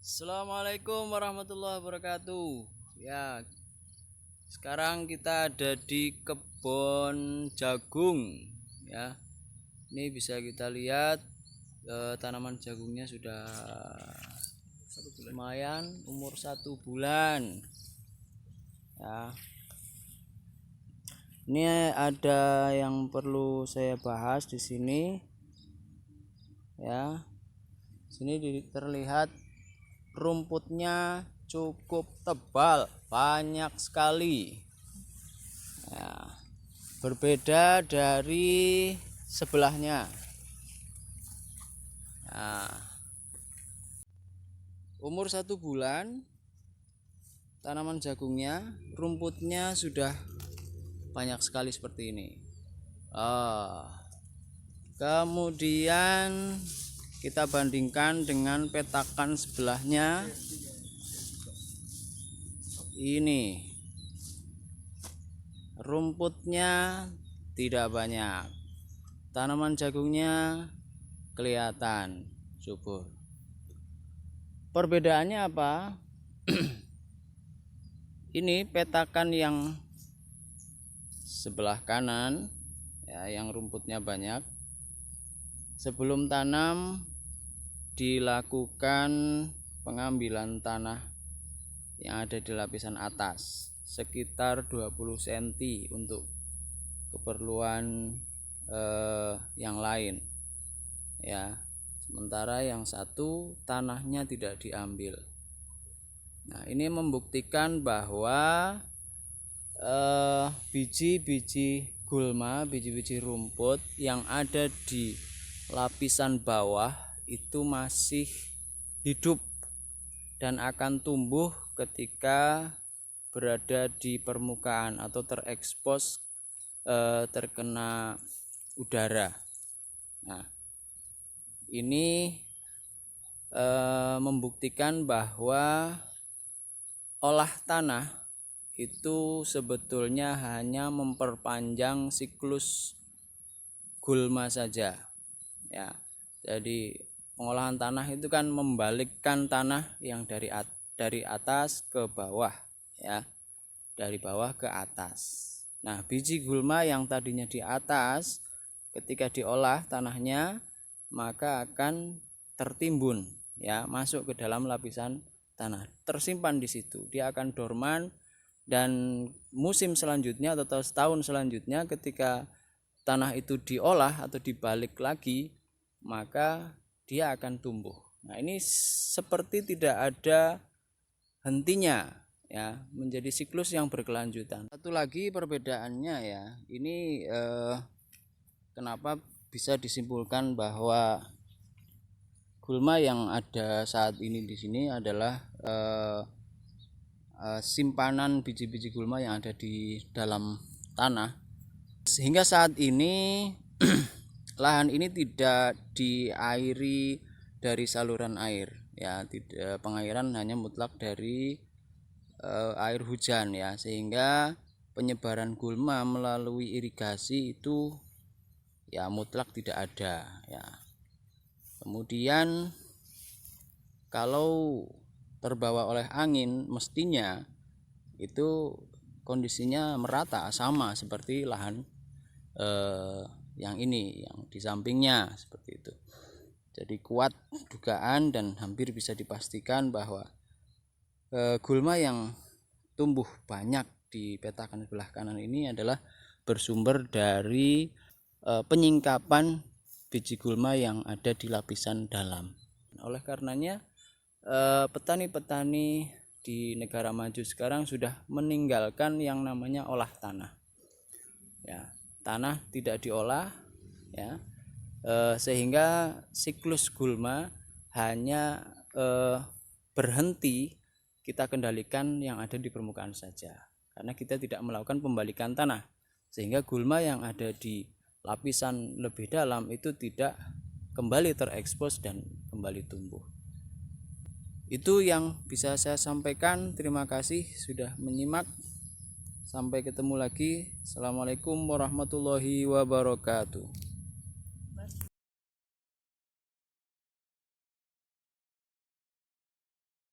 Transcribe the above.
Assalamualaikum warahmatullahi wabarakatuh. Ya, sekarang kita ada di kebun jagung. Ya, ini bisa kita lihat tanaman jagungnya sudah lumayan, umur 1 bulan. Ya, ini ada yang perlu saya bahas di sini. Ya, sini terlihat rumputnya cukup tebal, banyak sekali ya, berbeda dari sebelahnya. Nah, umur 1 bulan tanaman jagungnya, rumputnya sudah banyak sekali seperti ini. Kemudian kita bandingkan dengan petakan sebelahnya. Ini rumputnya tidak banyak, tanaman jagungnya kelihatan subur. Perbedaannya apa? Ini petakan yang sebelah kanan ya, yang rumputnya banyak, sebelum tanam dilakukan pengambilan tanah yang ada di lapisan atas sekitar 20 cm untuk keperluan yang lain ya, sementara yang satu tanahnya tidak diambil. Nah, ini membuktikan bahwa biji-biji gulma, biji-biji rumput yang ada di lapisan bawah itu masih hidup dan akan tumbuh ketika berada di permukaan atau terekspos terkena udara. Nah, ini membuktikan bahwa olah tanah itu sebetulnya hanya memperpanjang siklus gulma saja ya. Jadi pengolahan tanah itu kan membalikkan tanah yang dari atas ke bawah ya, dari bawah ke atas. Nah, biji gulma yang tadinya di atas ketika diolah tanahnya maka akan tertimbun ya, masuk ke dalam lapisan tanah, tersimpan di situ. Dia akan dorman dan musim selanjutnya atau setahun selanjutnya ketika tanah itu diolah atau dibalik lagi, maka dia akan tumbuh. Nah, ini seperti tidak ada hentinya ya, menjadi siklus yang berkelanjutan. Satu lagi perbedaannya ya, ini kenapa bisa disimpulkan bahwa gulma yang ada saat ini di sini adalah simpanan biji-biji gulma yang ada di dalam tanah, sehingga saat ini lahan ini tidak diairi dari saluran air ya, tidak, pengairan hanya mutlak dari air hujan ya, sehingga penyebaran gulma melalui irigasi itu ya mutlak tidak ada ya. Kemudian kalau terbawa oleh angin mestinya itu kondisinya merata sama seperti lahan yang ini, yang di sampingnya seperti itu. Jadi kuat dugaan dan hampir bisa dipastikan bahwa gulma yang tumbuh banyak di petakan sebelah kanan ini adalah bersumber dari penyingkapan biji gulma yang ada di lapisan dalam. Oleh karenanya petani-petani di negara maju sekarang sudah meninggalkan yang namanya olah tanah ya, tanah tidak diolah ya, sehingga siklus gulma hanya berhenti kita kendalikan yang ada di permukaan saja, karena kita tidak melakukan pembalikan tanah, sehingga gulma yang ada di lapisan lebih dalam itu tidak kembali terekspos dan kembali tumbuh. Itu yang bisa saya sampaikan. Terima kasih sudah menyimak. Sampai ketemu lagi. Assalamualaikum warahmatullahi wabarakatuh.